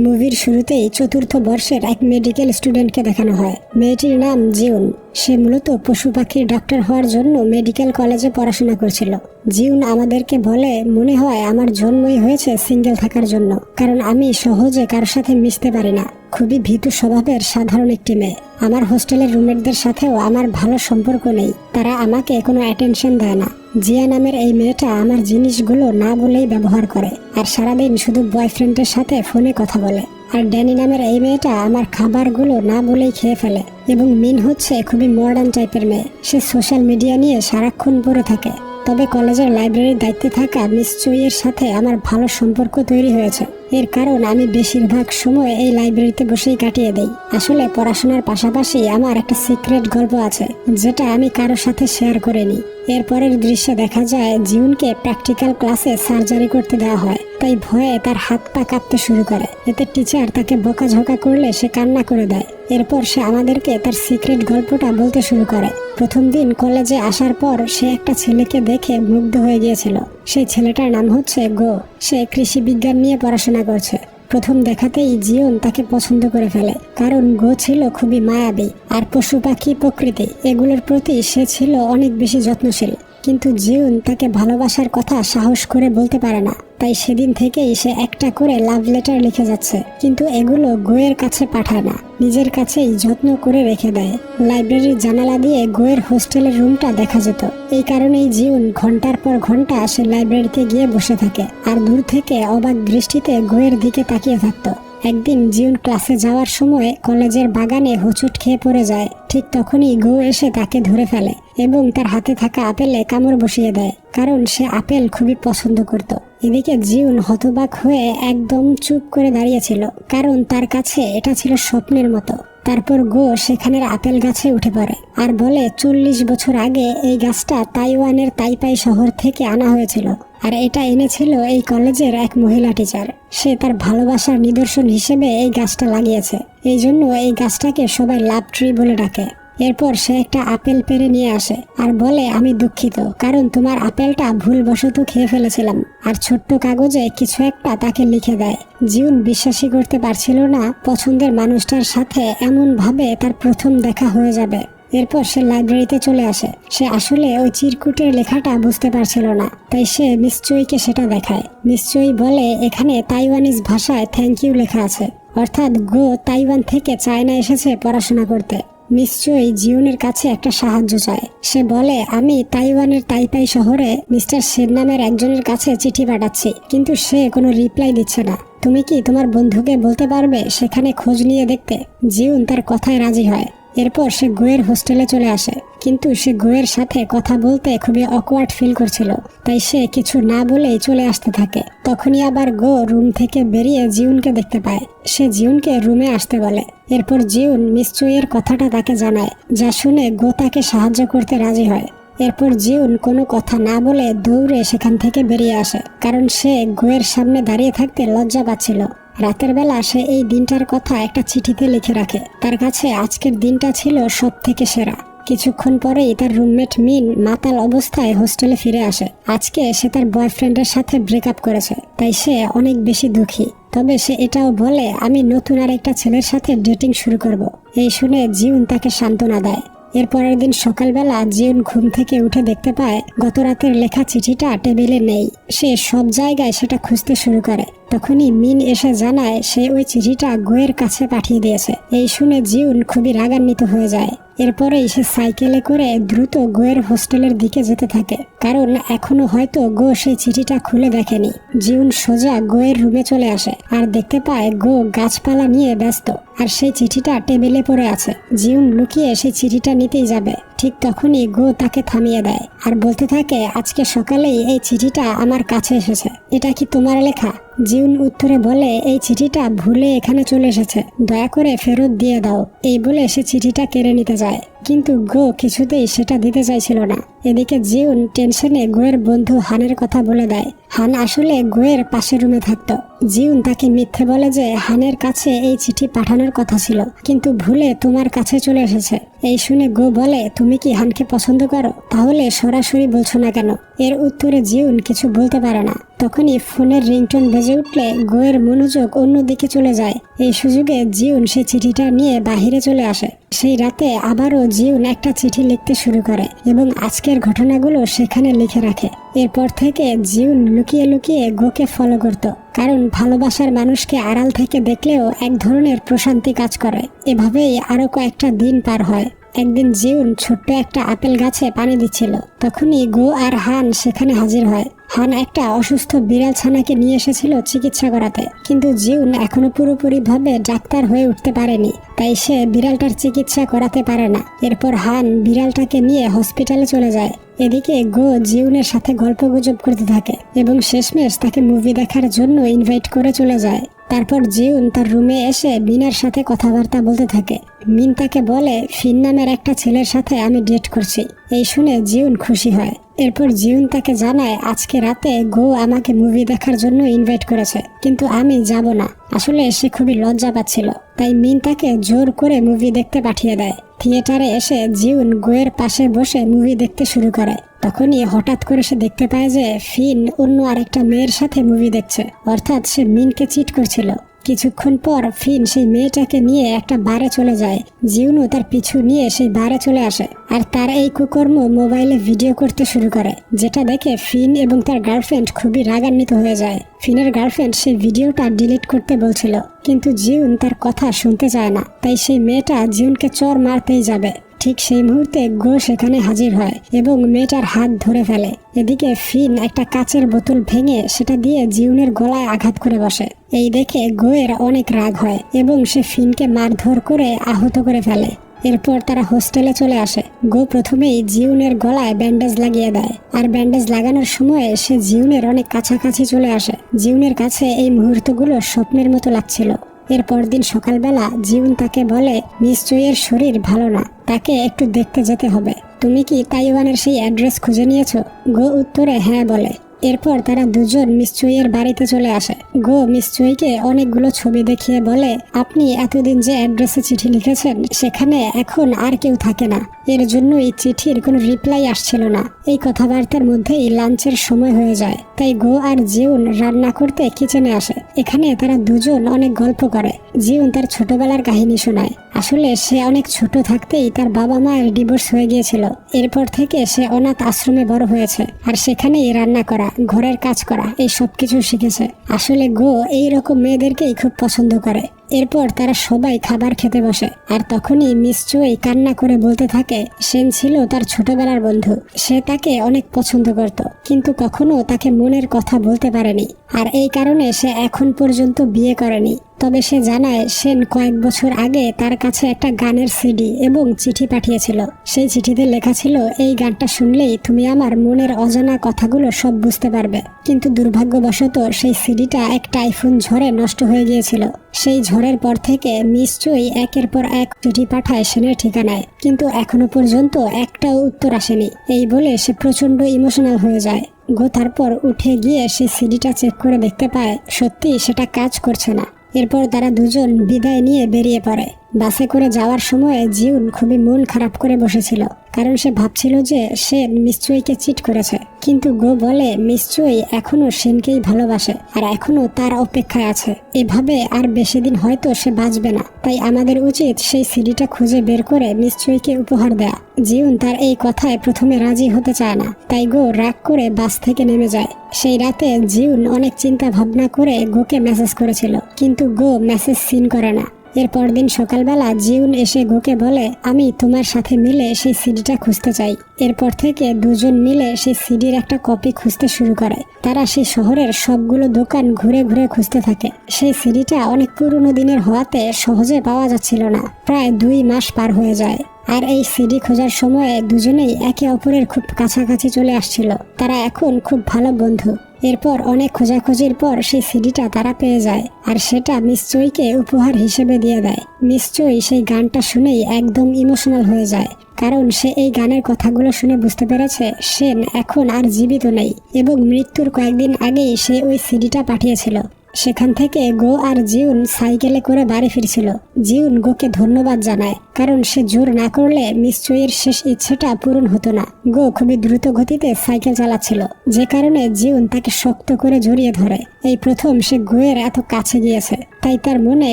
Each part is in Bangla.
মুভির শুরুতেই চতুর্থ বর্ষের এক মেডিকেল স্টুডেন্টকে দেখানো হয়। মেয়েটির নাম জিউন। সে মূলত পশু পাখির ডক্টর হওয়ার জন্য মেডিকেল কলেজে পড়াশোনা করছিল। জিউন আমাদেরকে বলে, মনে হয় আমার জন্মই হয়েছে সিঙ্গেল থাকার জন্য, কারণ আমি সহজে কারোর সাথে মিশতে পারি না। খুবই ভীতু স্বভাবের সাধারণ একটি মেয়ে। আমার হোস্টেলের রুমমেটদের সাথেও আমার ভালো সম্পর্ক নেই, তারা আমাকে কোনো অ্যাটেনশন দেয় না। জিয়া নামের এই মেয়েটা আমার জিনিসগুলো না বলেই ব্যবহার করে, আর সারাদিন শুধু বয়ফ্রেন্ডের সাথে ফোনে কথা বলে। আর ড্যানি নামের এই মেয়েটা আমার খাবারগুলো না বলেই খেয়ে ফেলে। এবং মিন হচ্ছে খুবই মডার্ন টাইপের মেয়ে। সে সোশ্যাল মিডিয়া নিয়ে সারাক্ষণ পড়ে থাকে। তবে কলেজের লাইব্রেরির দায়িত্বে থাকা মিস চুইয়ের সাথে আমার ভালো সম্পর্ক তৈরি হয়েছে। এর কারণ আমি বেশিরভাগ সময় এই লাইব্রেরিতে বসেই কাটিয়ে দেই। আসলে পড়াশোনার পাশাপাশি আমার একটা সিক্রেট গল্প আছে, যেটা আমি কারোর সাথে শেয়ার করিনি। এরপরের দৃশ্যে দেখা যায় জিউনকে প্র্যাকটিক্যাল ক্লাসে সার্জারি করতে দেওয়া হয়, তাই ভয়ে তার হাত পা কাঁপতে শুরু করে। এতে টিচার তাকে বকাঝকা করলে সে কান্না করে দেয়। এরপর সে আমাদেরকে তার সিক্রেট গল্পটা বলতে শুরু করে। প্রথম দিন কলেজে আসার পর সে একটা ছেলেকে দেখে মুগ্ধ হয়ে গিয়েছিল। সেই ছেলেটার নাম হচ্ছে গো। সে কৃষি বিজ্ঞান নিয়ে পড়াশোনা করছে। প্রথম দেখাতেই জিউন তাকে পছন্দ করে ফেলে, কারণ গো ছিল খুবই মায়াবী আর পশু পাখি প্রকৃতি এগুলোর প্রতি সে ছিল অনেক বেশি যত্নশীল। কিন্তু জিউন তাকে ভালোবাসার কথা সাহস করে বলতে পারে না, তাই সেদিন থেকেই সে একটা করে লাভ লেটার লিখে যাচ্ছে, কিন্তু এগুলো গোয়ের কাছে পাঠায় না, নিজের কাছেই যত্ন করে রেখে দেয়। লাইব্রেরির জানালা দিয়ে গোয়ের হোস্টেলের রুমটা দেখা যেত। এই কারণেই জিউন ঘন্টার পর ঘন্টা সে লাইব্রেরিতে গিয়ে বসে থাকে আর দূর থেকে অবাক দৃষ্টিতে গোয়ের দিকে তাকিয়ে থাকতো। একদিন জিউন ক্লাসে যাওয়ার সময় কলেজের বাগানে হোঁচট খেয়ে পড়ে যায়। ঠিক তখনই গো এসে তাকে ধরে ফেলে এবং তার হাতে থাকা আপেলে কামড় বসিয়ে দেয়, কারণ সে আপেল খুবই পছন্দ করত। এদিকে জিউন হতবাক হয়ে একদম চুপ করে দাঁড়িয়েছিল, কারণ তার কাছে এটা ছিল স্বপ্নের মতো। তারপর গো সেখানের আপেল গাছে উঠে পড়ে আর বলে 40 বছর আগে এই গাছটা তাইওয়ানের তাইপাই শহর থেকে আনা হয়েছিল, আর এটা এনেছিল এই কলেজের এক মহিলা টিচার। সে তার ভালোবাসার নিদর্শন হিসেবে এই গাছটা লাগিয়েছে, এই জন্য এই গাছটাকে সবাই লাভ ট্রি বলে ডাকে। এরপর সে একটা আপেল পেড়ে নিয়ে আসে আর বলে, আমি দুঃখিত, কারণ তোমার আপেলটা ভুলবশত খেয়ে ফেলেছিলাম। আর ছোট্ট কাগজে কিছু একটা তাকে লিখে দেয়। জিউন বিশ্বাসই করতে পারছিল না পছন্দের মানুষটার সাথে এমন ভাবে তার প্রথম দেখা হয়ে যাবে। এরপর সে লাইব্রেরিতে চলে আসে। সে আসলে ওই চিরকুটের লেখাটা বুঝতে পারছিল না, তাই সে মিস চুইকে সেটা দেখায়। মিস চুই বলে, এখানে তাইওয়ানিজ ভাষায় থ্যাংক ইউ লেখা আছে, অর্থাৎ গো তাইওয়ান থেকে চায়না এসেছে পড়াশোনা করতে। মিস চুই জিউনের কাছে একটা সাহায্য চায়। সে বলে, আমি তাইওয়ানের তাইপাই শহরে মিস্টার সেন নামের একজনের কাছে চিঠি পাঠাচ্ছি, কিন্তু সে কোনো রিপ্লাই দিচ্ছে না। তুমি কি তোমার বন্ধুকে বলতে পারবে সেখানে খোঁজ নিয়ে দেখতে? জিউন তার কথায় রাজি হয়। এরপর সে গোয়ের হোস্টেলে চলে আসে, কিন্তু সে গোয়ের সাথে কথা বলতে খুবই অকওয়ার্ড ফিল করছিল, তাই সে কিছু না বলেই চলে আসতে থাকে। তখনই আবার গো রুম থেকে বেরিয়ে জিউনকে দেখতে পায়। সে জিউনকে রুমে আসতে বলে। এরপর জিউন মিস চুইয়ের কথাটা তাকে জানায়, যা শুনে গো তাকে সাহায্য করতে রাজি হয়। এরপর জিউন কোনো কথা না বলে দৌড়ে সেখান থেকে বেরিয়ে আসে, কারণ সে গোয়ের সামনে দাঁড়িয়ে থাকতে লজ্জা পাচ্ছিল। রাতের বেলা সে এই দিনটার কথা একটা চিঠিতে লিখে রাখে। তার কাছে আজকের দিনটা ছিল সব থেকে সেরা। কিছুক্ষণ পরেই তার রুমমেট মিন মাতাল অবস্থায় হোস্টেলে ফিরে আসে। আজকে সে তার বয়ফ্রেন্ডের সাথে ব্রেকআপ করেছে, তাই সে অনেক বেশি দুঃখী। তবে সে এটাও বলে, আমি নতুন আর একটা ছেলের সাথে ডেটিং শুরু করব। এই শুনে জিউন তাকে সান্ত্বনা দেয়। এর পরের দিন সকালবেলা জিউন ঘুম থেকে উঠে দেখতে পায় গত রাতের লেখা চিঠিটা টেবিলে নেই। সে সব জায়গায় সেটা খুঁজতে শুরু করে। তখনই মিন এসে জানায় সে ওই চিঠিটা গোয়ের কাছে পাঠিয়ে দিয়েছে। এই শুনে জিউন খুবই রাগান্বিত হয়ে যায়। এরপরেই সে সাইকেলে করে দ্রুত গোয়ের হোস্টেলের দিকে যেতে থাকে, কারণ এখনো হয়তো গো সেই চিঠিটা খুলে দেখেনি। জিউন সোজা গোয়ের রুমে চলে আসে আর দেখতে পায় গো গাছপালা নিয়ে ব্যস্ত, আর সেই চিঠিটা টেবিলে পড়ে আছে। জিউন লুকিয়ে সেই চিঠিটা নিতেই যাবে, ঠিক তখনই গো তাকে থামিয়ে দেয় আর বলতে থাকে, আজকে সকালেই এই চিঠিটা আমার কাছে এসেছে, এটা কি তোমার লেখা? জিউন উত্তরে বলে, এই চিঠিটা ভুলে এখানে চলে এসেছে, দয়া করে ফেরত দিয়ে দাও। এই বলে সে চিঠিটা কেড়ে নিতে যায়। কিন্তু গো কিছুতেই সেটা দিতে চাইছিল না। এদিকে জিউন টেনশনে গোয়ের বন্ধু হানের কথা বলে দেয়। হান আসলে গোয়ের পাশের রুমে থাকতো। জিউন তাকে মিথ্যে বলে যে হানের কাছে এই চিঠি পাঠানোর কথা ছিল, কিন্তু ভুলে তোমার কাছে চলে এসেছে। এই শুনে গো বলে, তুমি কি হানকে পছন্দ করো? তাহলে সরাসরি বলছো না কেন? এর উত্তরে জিউন কিছু বলতে পারে না। তখনই ফোনের রিংটোন বেজে উঠলে গোয়ের মনোযোগ অন্যদিকে চলে যায়। এই সুযোগে জিউন সেই চিঠিটা নিয়ে বাহিরে চলে আসে। সেই রাতে আবারও জিউন একটা চিঠি লিখতে শুরু করে এবং আজকের ঘটনাগুলো সেখানে লিখে রাখে। এরপর থেকে জিউন লুকিয়ে লুকিয়ে গোকে ফলো করত, কারণ ভালোবাসার মানুষকে আড়াল থেকে দেখলেও এক ধরনের প্রশান্তি কাজ করে। এভাবেই আরো কয়েকটা দিন পার হয়। একদিন জিউন ছোট্ট একটা আপেল গাছে পানি দিচ্ছিল। তখনই গো আর হান সেখানে হাজির হয়। হান একটা অসুস্থ বিড়াল ছানাকে নিয়ে এসেছিল চিকিৎসা করাতে, কিন্তু জিউন এখনো পুরোপুরি ভাবে ডাক্তার হয়ে উঠতে পারেনি, তাই সে বিড়ালটার চিকিৎসা করাতে পারে না। এরপর হান বিড়ালটাকে নিয়ে হসপিটালে চলে যায়। এদিকে গো জিউনের সাথে গল্পগুজব করতে থাকে এবং শেষমেশ তাকে মুভি দেখার জন্য ইনভাইট করে চলে যায়। তারপর জিউন তার রুমে এসে মিনার সাথে কথাবার্তা বলতে থাকে। মিন তাকে বলে, ফিন নামের একটা ছেলের সাথে আমি ডেট করছি। এই শুনে জিউন খুশি হয়। এরপর জিউন তাকে জানায়, আজকে রাতে গো আমাকে মুভি দেখার জন্য ইনভাইট করেছে, কিন্তু আমি যাব না। আসলে সে খুবই লজ্জা পাচ্ছিল, তাই মিন তাকে জোর করে মুভি দেখতে পাঠিয়ে দেয়। থিয়েটারে এসে জিউন গোয়ের পাশে বসে মুভি দেখতে শুরু করে। তখনই হঠাৎ করে সে দেখতে পায় যে ফিন অন্য আরেকটা মেয়ের সাথে মুভি দেখছে, অর্থাৎ সে মিনকে চিট করছিল। কিছুক্ষণ পর ফিন সেই মেয়েটাকে নিয়ে একটা বারে চলে যায়। জিউনও তার পিছু নিয়ে সেই বারে চলে আসে আর তার এই কুকর্ম মোবাইলে ভিডিও করতে শুরু করে, যেটা দেখে ফিন এবং তার গার্লফ্রেন্ড খুবই রাগান্বিত হয়ে যায়। ফিনের গার্লফ্রেন্ড সেই ভিডিওটা ডিলিট করতে বলছিল, কিন্তু জিউন তার কথা শুনতে চায় না, তাই সেই মেয়েটা জিউনকে চর মারতেই যাবে। ঠিক সেই মুহূর্তে গো সেখানে হাজির হয় এবং মেয়েটার হাত ধরে ফেলে। এদিকে ফিন একটা কাচের বোতল ভেঙে সেটা দিয়ে জিউনের গলায় আঘাত করে বসে। এই দেখে গোয়ের অনেক রাগ হয় এবং সে ফিনকে মারধর করে আহত করে ফেলে। এরপর তারা হোস্টেলে চলে আসে। গো প্রথমেই জিউনের গলায় ব্যান্ডেজ লাগিয়ে দেয়, আর ব্যান্ডেজ লাগানোর সময় সে জিউনের অনেক কাছাকাছি চলে আসে। জিউনের কাছে এই মুহূর্তগুলো স্বপ্নের মতো লাগছিল। এরপর দিন সকালবেলা জিউন তাকে বলে, মিস চুইয়ের শরীর ভালো না, তাকে একটু দেখতে যেতে হবে। তুমি কি তাইওয়ানের সেই অ্যাড্রেস খুঁজে নিয়েছো? গো উত্তরে হ্যাঁ বলে। এরপর তারা দুজন মিস চুইয়ের বাড়িতে চলে আসে। গো মিস চুইকে অনেকগুলো ছবি দেখিয়ে বলে, আপনি এতদিন যে অ্যাড্রেসে চিঠি লিখেছেন সেখানে এখন আর কেউ থাকে না, এর জন্য এই চিঠির কোনো রিপ্লাই আসছিল না। এই কথাবার্তার মধ্যেই লাঞ্চের সময় হয়ে যায়, তাই গো আর জিউন রান্না করতে কিচেনে আসে। এখানে তারা দুজন অনেক গল্প করে। জিউন তার ছোটবেলার কাহিনী শোনায়। আসলে সে অনেক ছোট থাকতেই তার বাবা মায়ের ডিভোর্স হয়ে গিয়েছিল। এরপর থেকে সে অনাথ আশ্রমে বড় হয়েছে, আর সেখানেই রান্না করা, ঘরের কাজ করা, এই সবকিছু শিখেছে। আসলে গো এইরকম মেয়েদেরকেই খুব পছন্দ করে। এরপর তারা সবাই খাবার খেতে বসে, আর তখনই মিস চুই কান্না করে বলতে থাকে, সেন ছিল তার ছোটবেলার বন্ধু, সে তাকে অনেক পছন্দ করত, কিন্তু কখনো তাকে মনের কথা বলতে পারেনি, আর এই কারণে সে এখন পর্যন্ত বিয়ে করেনি। তবে সে জানায় সেন কয়েক বছর আগে তার কাছে একটা গানের সিডি এবং চিঠি পাঠিয়েছিল। সেই চিঠিতে লেখা ছিল, এই গানটা শুনলেই তুমি আমার মনের অজানা কথাগুলো সব বুঝতে পারবে। কিন্তু দুর্ভাগ্যবশত সেই সিডিটা এক টাইফুন ঝড়ে নষ্ট হয়ে গিয়েছিল। সেই ঝড়ের পর থেকে মিস চুই একের পর এক চিঠি পাঠায় সেনের ঠিকানায়, কিন্তু এখনো পর্যন্ত একটাও উত্তর আসেনি। এই বলে সে প্রচন্ড ইমোশনাল হয়ে যায়। গো তারপর উঠে গিয়ে সে সিডিটা চেক করে দেখতে পায় সত্যি সেটা কাজ করছে না। এরপর তারা দুজন বিদায় নিয়ে বেরিয়ে পড়ে। বাসে করে যাওয়ার সময় জিউন খুবই মন খারাপ করে বসেছিল, কারণ সে ভাবছিল যে সেন মিস চুইকে চিট করেছে। কিন্তু গো বলে, মিস চুই এখনো সেনকেই ভালোবাসে আর এখনো তার অপেক্ষায় আছে। এভাবে আর বেশি দিন হয়তো সে বাঁচবে না, তাই আমাদের উচিত সেই সিডিটা খুঁজে বের করে মিস চুইকে উপহার দেয়া। জিউন তার এই কথায় প্রথমে রাজি হতে চায় না, তাই গো রাগ করে বাস থেকে নেমে যায়। সেই রাতে জিউন অনেক চিন্তা ভাবনা করে গোকে মেসেজ করেছিল, কিন্তু গো মেসেজ সিন করে না। এরপর দিন সকালবেলা জিউন এসে গোকে বলে, আমি তোমার সাথে মিলে সেই সিডিটা খুঁজতে চাই। এরপর থেকে দুজন মিলে সেই সিডির একটা কপি খুঁজতে শুরু করে। তারা সেই শহরের সবগুলো দোকান ঘুরে ঘুরে খুঁজতে থাকে। সেই সিডিটা অনেক পুরনো দিনের হওয়াতে সহজে পাওয়া যাচ্ছিল না। প্রায় 2 মাস পার হয়ে যায়, আর এই সিডি খোঁজার সময়ে দুজনেই একে অপরের খুব কাছাকাছি চলে আসছিল। তারা এখন খুব ভালো বন্ধু। এরপর অনেক খোঁজাখুঁজির পর সেই সিডিটা তারা পেয়ে যায়, আর সেটা মিস চুইকে উপহার হিসেবে দিয়ে দেয়। মিস চুই সেই গানটা শুনেই একদম ইমোশনাল হয়ে যায়, কারণ সে এই গানের কথাগুলো শুনে বুঝতে পেরেছে শেন এখন আর জীবিত নেই এবং মৃত্যুর কয়েকদিন আগেই সে ওই সিডিটা পাঠিয়েছিল। সেখান থেকে গো আর জিউন সাইকেলে করে বাড়ি ফিরছিল। জিউন গোকে ধন্যবাদ জানায়, কারণ সে জোর না করলে মিস চুইয়ের শেষ ইচ্ছেটা পূরণ হতো না। গো খুবই দ্রুত গতিতে সাইকেল চালাচ্ছিল, যে কারণে জিউন তাকে শক্ত করে জড়িয়ে ধরে। এই প্রথম সে গোয়ের এত কাছে গিয়েছে, তাই তার মনে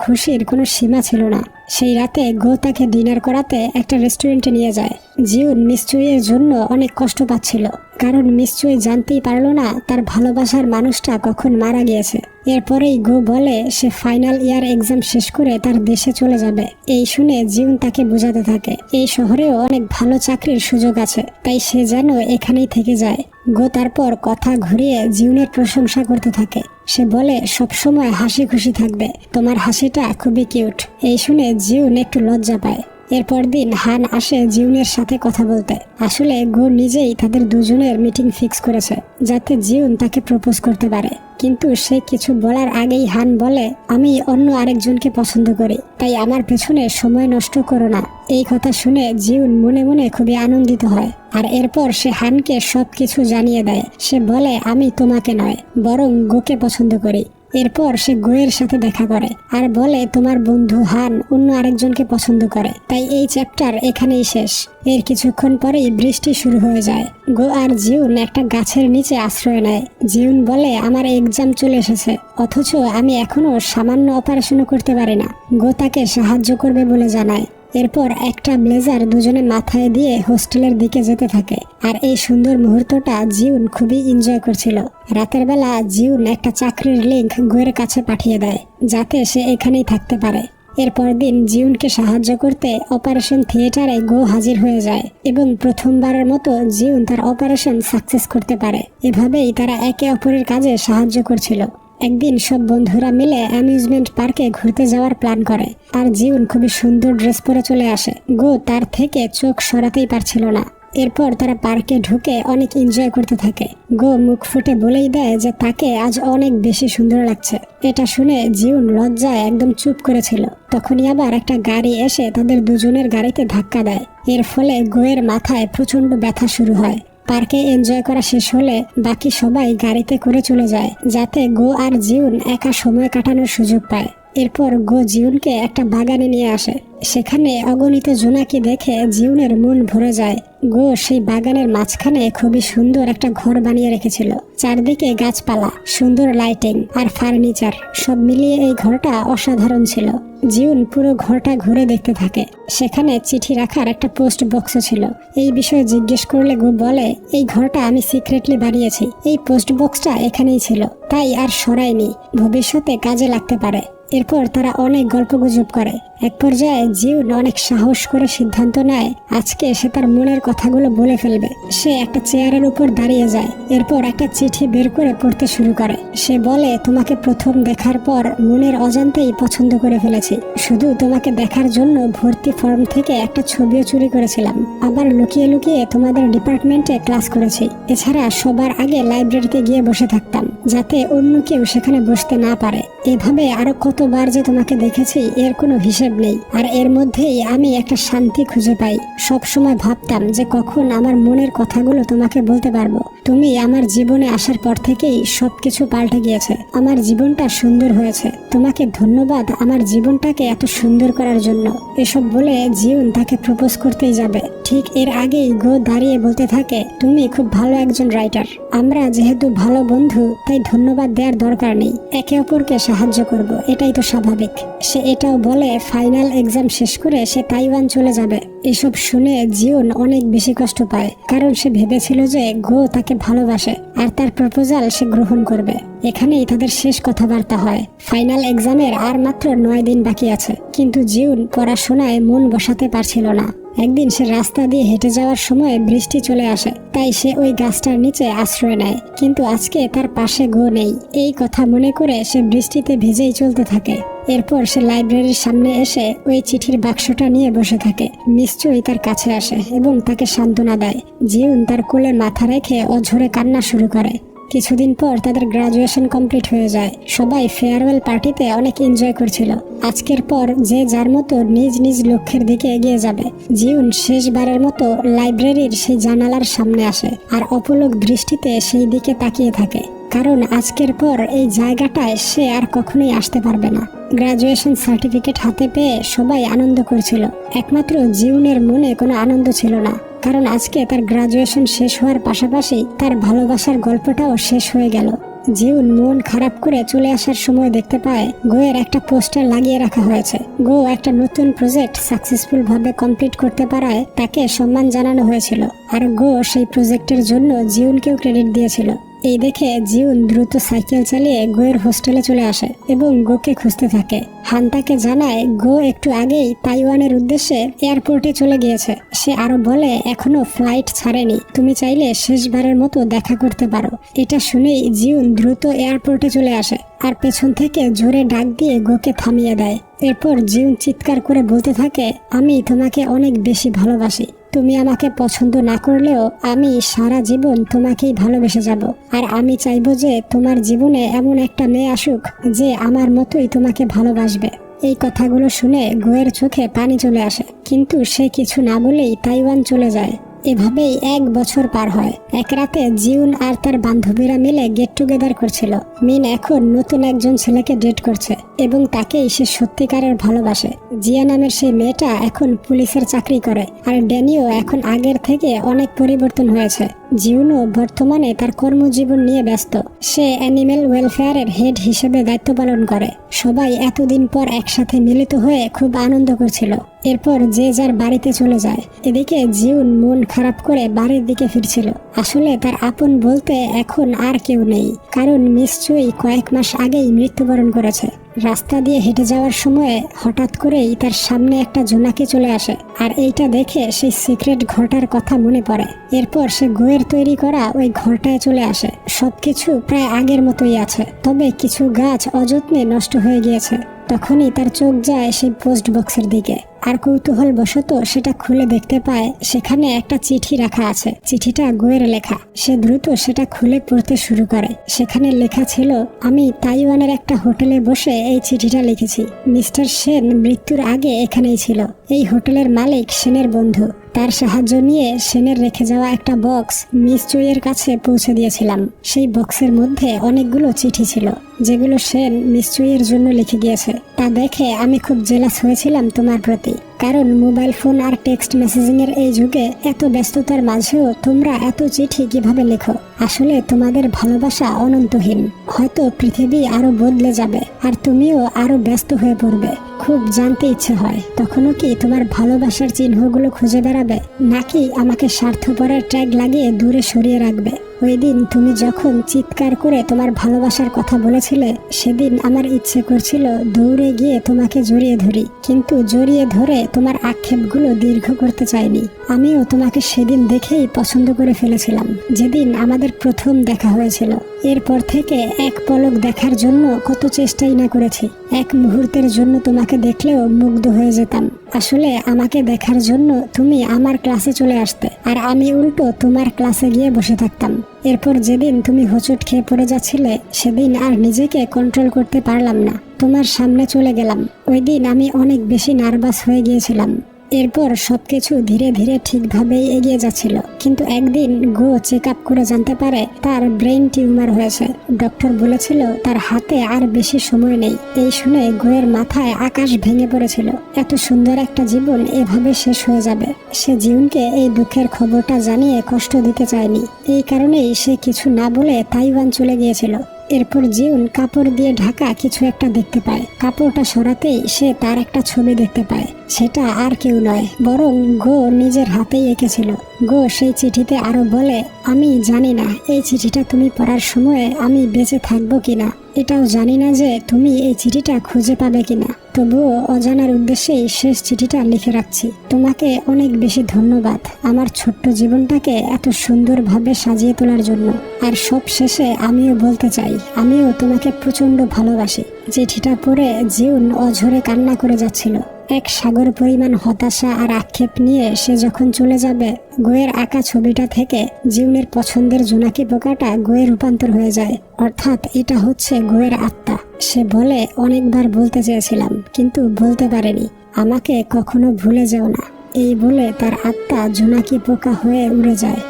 খুশির কোনো সীমা ছিল না। সেই রাতে গো তাকে ডিনার করাতে একটা রেস্টুরেন্টে নিয়ে যায়। জিউন মিস চুইয়ের জন্য অনেক কষ্ট পাচ্ছিল, কারণ মিস চুই জানতেই পারলো না তার ভালোবাসার মানুষটা কখন মারা গিয়েছে। এরপরেই গো বলে সে ফাইনাল ইয়ার এক্সাম শেষ করে তার দেশে চলে যাবে। এই শুনে জিউন তাকে বোঝাতে থাকে এই শহরেও অনেক ভালো চাকরির সুযোগ আছে, তাই সে যেন এখানেই থেকে যায়। গো তারপর কথা ঘুরিয়ে জিউনের প্রশংসা করতে থাকে। সে বলে সবসময় হাসি খুশি থাকবে, তোমার হাসিটা খুবই কিউট। এই শুনে জিউন একটু লজ্জা পায়। এরপর দিন হান আসে জিউনের সাথে কথা বলতে। আসলে গো নিজেই তাদের দুজনের মিটিং ফিক্স করেছে, যাতে জিউন তাকে প্রপোজ করতে পারে। কিন্তু সে কিছু বলার আগেই হান বলে, আমি অন্য আরেকজনকে পছন্দ করি, তাই আমার পেছনে সময় নষ্ট করো না। এই কথা শুনে জিউন মনে মনে খুবই আনন্দিত হয়, আর এরপর সে হানকে সবকিছু জানিয়ে দেয়। সে বলে আমি তোমাকে নয়, বরং গোকে পছন্দ করি। এরপর সে গোয়ের সাথে দেখা করে আর বলে তোমার বন্ধু হান অন্য আরেকজনকে পছন্দ করে, তাই এই চ্যাপ্টার এখানেই শেষ। এর কিছুক্ষণ পরেই বৃষ্টি শুরু হয়ে যায়। গো আর জিউন একটা গাছের নিচে আশ্রয় নেয়। জিউন বলে আমার এক্সাম চলে এসেছে, অথচ আমি এখনো সামান্য অপারেশনও করতে পারি না। গো তাকে সাহায্য করবে বলে জানায়। এরপর একটা ব্লেজার দুজনে মাথায় দিয়ে হোস্টেলের দিকে যেতে থাকে, আর এই সুন্দর মুহূর্তটা জিউন খুবই এনজয় করছিল। রাতের বেলা জিউন একটা চাকরির লিংক গোয়ের কাছে পাঠিয়ে দেয়, যাতে সে এখানেই থাকতে পারে। এরপর দিন জিউনকে সাহায্য করতে অপারেশন থিয়েটারে গো হাজির হয়ে যায় এবং প্রথমবারের মতো জিউন তার অপারেশন সাকসেস করতে পারে। এভাবেই তারা একে অপরের কাজে সাহায্য করছিল। একদিন সব বন্ধুরা মিলে অ্যামিউজমেন্ট পার্কে ঘুরতে যাওয়ার প্ল্যান করে, আর জিউন খুবই সুন্দর ড্রেস পরে চলে আসে। গো তার থেকে চোখ সরাতেই পারছিল না। এরপর তারা পার্কে ঢুকে অনেক এনজয় করতে থাকে। গো মুখ ফুটে বলেই দেয় যে তাকে আজ অনেক বেশি সুন্দর লাগছে। এটা শুনে জিউন লজ্জায় একদম চুপ করেছিল। তখনই আবার একটা গাড়ি এসে তাদের দুজনের গাড়িতে ধাক্কা দেয়। এর ফলে গোয়ের মাথায় প্রচন্ড ব্যথা শুরু হয়। পার্কে এনজয় করা শেষ হলে বাকি সবাই গাড়িতে করে চলে যায়, যাতে গো আর জিউন একা সময় কাটানোর সুযোগ পায়। এরপর গো জিউনকে একটা বাগানে নিয়ে আসে। সেখানে অগণিত জোনাকি দেখে জিউনের মন ভরে যায়। গো সেই বাগানের মাঝখানে খুবই সুন্দর একটা ঘর বানিয়ে রেখেছিল। চারদিকে গাছপালা, সুন্দর লাইটিং আর ফার্নিচার, সব মিলিয়ে এই ঘরটা অসাধারণ ছিল। জিউন পুরো ঘরটা ঘুরে দেখতে থাকে। সেখানে চিঠি রাখার একটা পোস্ট বক্স ছিল। এই বিষয়ে জিজ্ঞেস করলে গো বলে এই ঘরটা আমি সিক্রেটলি বানিয়েছি, এই পোস্ট বক্সটা এখানেই ছিল, তাই আর সরাইনি, ভবিষ্যতে কাজে লাগতে পারে। এরপর তারা অনেক গল্পগুজব করে। এক পর্যায়ে জিউন অনেক সাহস করে সিদ্ধান্ত নেয় আজকে সে তার মনের কথাগুলো বলে ফেলবে। সে একটা চেয়ারের উপর দাঁড়িয়ে যায়। এরপর একটা চিঠি বের করে পড়তে শুরু করে। সে বলে তোমাকে প্রথম দেখার পর মনের অজান্তেই পছন্দ করে ফেলেছি। শুধু তোমাকে দেখার জন্য ভর্তি ফর্ম থেকে একটা ছবিও চুরি করেছিলাম। আবার লুকিয়ে লুকিয়ে তোমাদের ডিপার্টমেন্টে ক্লাস করেছি। এছাড়া সবার আগে লাইব্রেরিতে গিয়ে বসে থাকতাম, যাতে অন্য কেউ সেখানে বসতে না পারে। এভাবে আরো কতবার যে তোমাকে দেখেছি এর কোনো হিসেব নেই। আর এর মধ্যেই আমি একটা শান্তি খুঁজে পাই। সব সময় ভাবতাম যে কখন আমার মনের কথাগুলো তোমাকে বলতে পারবো। তুমি আমার জীবনে আসার পর থেকেই সবকিছু পাল্টে গিয়েছে। আমার জীবনটা সুন্দর হয়েছে। তোমাকে ধন্যবাদ আমার জীবনটাকে এত সুন্দর করার জন্য। এসব বলে জিউন তাকে প্রপোজ করতেই যাবে। ঠিক এর আগেই গো দাঁড়িয়ে বলতে থাকে তুমি খুব ভালো একজন রাইটার। আমরা যেহেতু ভালো বন্ধু, তাই ধন্যবাদ দেওয়ার দরকার নেই। একে অপরকে সাহায্য করব, এটাই তো স্বাভাবিক। সে এটাও বলে ফাইনাল এক্সাম শেষ করে সে তাইওয়ান চলে যাবে। এসব শুনে জিউন অনেক বেশি কষ্ট পায়, কারণ সে ভেবেছিল যে গো তাকে ভালোবাসে আর তার প্রপোজাল সে গ্রহণ করবে। এখানেই তাদের শেষ কথাবার্তা হয়। ফাইনাল এক্সামের আর মাত্র 9 দিন বাকি আছে, কিন্তু জিউন পড়াশোনায় মন বসাতে পারছিল না। একদিন সে রাস্তা দিয়ে হেঁটে যাওয়ার সময় বৃষ্টি চলে আসে, তাই সে ওই গাছটার নিচে আশ্রয় নেয়। কিন্তু আজকে তার পাশে গো নেই। এই কথা মনে করে সে বৃষ্টিতে ভিজেই চলতে থাকে। এরপর সে লাইব্রেরির সামনে এসে ওই চিঠির বাক্সটা নিয়ে বসে থাকে। নিশ্চয়ই তার কাছে আসে এবং তাকে সান্ত্বনা দেয়। জিউন তার কোলে মাথা রেখে অঝরে কান্না শুরু করে। কিছুদিন পর তাদের গ্রাজুয়েশন কমপ্লিট হয়ে যায়। সবাই ফেয়ারওয়েল পার্টিতে অনেক এনজয় করছিল। আজকের পর যে যার মতো নিজ নিজ লক্ষ্যের দিকে এগিয়ে যাবে। জিউন শেষবারের মতো লাইব্রেরির সেই জানালার সামনে আসে আর অপলক দৃষ্টিতে সেই দিকে তাকিয়ে থাকে, কারণ আজকের পর এই জায়গাটায় সে আর কখনোই আসতে পারবে না। গ্রাজুয়েশন সার্টিফিকেট হাতে পেয়ে সবাই আনন্দ করছিল, একমাত্র জিউনের মনে কোনো আনন্দ ছিল না, কারণ আজকে তার গ্রাজুয়েশন শেষ হওয়ার পাশাপাশি তার ভালোবাসার গল্পটাও শেষ হয়ে গেল। জিউন মন খারাপ করে চলে আসার সময় দেখতে পায় গোয়ের একটা পোস্টার লাগিয়ে রাখা হয়েছে। গো একটা নতুন প্রজেক্ট সাকসেসফুল ভাবে কমপ্লিট করতে পারায় তাকে সম্মান জানানো হয়েছিল, আর গো সেই প্রজেক্টের জন্য জিউনকেও ক্রেডিট দিয়েছিল। এই দেখে জিউন দ্রুত সাইকেল চালিয়ে গোয়ের হোস্টেলে চলে আসে এবং গোকে খুঁজতে থাকে। হান তাকে জানায় গো একটু আগেই তাইওয়ানের উদ্দেশ্যে এয়ারপোর্টে চলে গিয়েছে। সে আরো বলে এখনো ফ্লাইট ছাড়েনি, তুমি চাইলে শেষবারের মতো দেখা করতে পারো। এটা শুনেই জিউন দ্রুত এয়ারপোর্টে চলে আসে আর পেছন থেকে জোরে ডাক দিয়ে গোকে থামিয়ে দেয়। এরপর জিউন চিৎকার করে বলতে থাকে, আমি তোমাকে অনেক বেশি ভালোবাসি। তুমি আমাকে পছন্দ না করলেও আমি সারা জীবন তোমাকেই ভালোবেসে যাব, আর আমি চাইবো যে তোমার জীবনে এমন একটা মেয়ে আসুক যে আমার মতোই তোমাকে ভালোবাসবে। এই কথাগুলো শুনে গোয়ের চোখে পানি চলে আসে, কিন্তু সে কিছু না বলেই তাইওয়ান চলে যায়। এভাবেই 1 বছর পার হয়। এক রাতে জিউন আর তার বান্ধবীরা মিলে গেট টুগেদার করছিল। মিন এখন নতুন একজন ছেলেকে ডেট করছে এবং তাকেই সে সত্যিকারের ভালোবাসে। জিয়া নামের সেই মেয়েটা এখন পুলিশের চাকরি করে, আর ড্যানিও এখন আগের থেকে অনেক পরিবর্তন হয়েছে। জিউনও বর্তমানে তার কর্মজীবন নিয়ে ব্যস্ত। সে অ্যানিমেল ওয়েলফেয়ারের হেড হিসেবে দায়িত্ব পালন করে। সবাই এতদিন পর একসাথে মিলিত হয়ে খুব আনন্দ করছিল। এরপর যে যার বাড়িতে চলে যায়। এদিকে জিউন মন খারাপ করে বাড়ির দিকে ফিরছিল। আসলে তার আপন বলতে এখন আর কেউ নেই, কারণ মিস চুই কয়েক মাস আগেই মৃত্যুবরণ করেছে। রাস্তা দিয়ে হেঁটে যাওয়ার সময় হঠাৎ করেই তার সামনে একটা জোনাকি চলে আসে, আর এইটা দেখে সেই সিক্রেট ঘরটার কথা মনে পড়ে। এরপর সে গোয়ের তৈরি করা ওই ঘরটায় চলে আসে। সবকিছু প্রায় আগের মতোই আছে, তবে কিছু গাছ অযত্নে নষ্ট হয়ে গিয়েছে। তখনই তার চোখ যায় সেই পোস্ট বক্সের দিকে, আর কৌতূহল বশত সেটা খুলে দেখতে পায় সেখানে একটা চিঠি রাখা আছে। চিঠিটা গোয়ের লেখা। সে দ্রুত সেটা খুলে পড়তে শুরু করে। সেখানে লেখা ছিল, আমি তাইওয়ানের একটা হোটেলে বসে এই চিঠিটা লিখেছি। মিস্টার সেন মৃত্যুর আগে এখানেই ছিল। এই হোটেলের মালিক সেনের বন্ধু। তার সাহায্য নিয়ে সেনের রেখে যাওয়া একটা বক্স মিস চুইয়ের কাছে পৌঁছে দিয়েছিলাম। সেই বক্সের মধ্যে অনেকগুলো চিঠি ছিল, যেগুলো সেন মিস চুইয়ের জন্য লিখে গিয়েছে। তা দেখে আমি খুব জেলাস হয়েছিলাম তোমার প্রতি, কারণ মোবাইল ফোন আর টেক্সট মেসেজিং এর এই যুগে এত ব্যস্ততার মাঝেও তোমরা এত চিঠি কিভাবে লেখো। আসলে তোমাদের ভালোবাসা অনন্তহীন। হয়তো পৃথিবী আরো বদলে যাবে আর তুমিও আরো ব্যস্ত হয়ে পড়বে। খুব জানতে ইচ্ছে হয়, তখনও কি তোমার ভালোবাসার চিহ্নগুলো খুঁজে বেড়াবে, নাকি আমাকে স্বার্থপরের ট্যাগ লাগিয়ে দূরে সরিয়ে রাখবে। ওই দিন তুমি যখন চিৎকার করে তোমার ভালোবাসার কথা বলেছিলে, সেদিন আমার ইচ্ছে করছিল দৌড়ে গিয়ে তোমাকে জড়িয়ে ধরি, কিন্তু জড়িয়ে ধরে তোমার আক্ষেপগুলো দীর্ঘ করতে চাইনি। আমিও তোমাকে সেদিন দেখেই পছন্দ করে ফেলেছিলাম, যেদিন আমাদের প্রথম দেখা হয়েছিল। এরপর থেকে এক পলক দেখার জন্য কত চেষ্টাই না করেছি। এক মুহূর্তের জন্য তোমাকে দেখলেও মুগ্ধ হয়ে যেতাম। আসলে আমাকে দেখার জন্য তুমি আমার ক্লাসে চলে আসতে, আর আমি উল্টো তোমার ক্লাসে গিয়ে বসে থাকতাম। এরপর যেদিন তুমি হোঁচট খেয়ে পড়ে যাচ্ছিলে, সেদিন আর নিজেকে কন্ট্রোল করতে পারলাম না, তোমার সামনে চলে গেলাম। ওই দিন আমি অনেক বেশি নার্ভাস হয়ে গিয়েছিলাম। এরপর সবকিছু ধীরে ধীরে ঠিকভাবেই এগিয়ে যাচ্ছিল, কিন্তু একদিন গো চেক আপ করে জানতে পারে তার ব্রেইন টিউমার হয়েছে। ডক্টর বলেছিল তার হাতে আর বেশি সময় নেই। এই শুনে গোয়ের মাথায় আকাশ ভেঙে পড়েছিল। এত সুন্দর একটা জীবন এভাবে শেষ হয়ে যাবে। সে জিউনকে এই দুঃখের খবরটা জানিয়ে কষ্ট দিতে চায়নি। এই কারণেই সে কিছু না বলে তাইওয়ান চলে গিয়েছিল। এরপর জিউন কাপড় দিয়ে ঢাকা কিছু একটা দেখতে পায়। কাপড়টা সরাতেই সে তার একটা ছবি দেখতে পায়। সেটা আর কেউ নয়, বরং গো নিজের হাতেই এঁকেছিল। গো সেই চিঠিতে আরো বলে, আমি জানি না এই চিঠিটা তুমি পড়ার সময় আমি বেঁচে থাকবো কিনা, এটাও জানি না যে তুমি এই চিঠিটা খুঁজে পাবে কিনা, তবুও অজানার উদ্দেশ্যেই শেষ চিঠিটা লিখে রাখছি। তোমাকে অনেক বেশি ধন্যবাদ আমার ছোট্ট জীবনটাকে এত সুন্দরভাবে সাজিয়ে তোলার জন্য। আর সব শেষে আমিও বলতে চাই, আমিও তোমাকে প্রচন্ড ভালোবাসি। চিঠিটা পড়ে জিউন অঝরে কান্না করে যাচ্ছিল। এক সাগর পরিমাণ হতাশা আর আক্ষেপ নিয়ে সে যখন চলে যাবে, গোয়ের আঁকা ছবিটা থেকে জিউনের পছন্দের জোনাকি পোকাটা গোয়ে রূপান্তর হয়ে যায়। অর্থাৎ এটা হচ্ছে গোয়ের আত্মা। সে বলে, অনেকবার বলতে চেয়েছিলাম কিন্তু বলতে পারেনি, আমাকে কখনো ভুলে যেও না। এই বলে তার আত্মা জোনাকি পোকা হয়ে উড়ে যায়।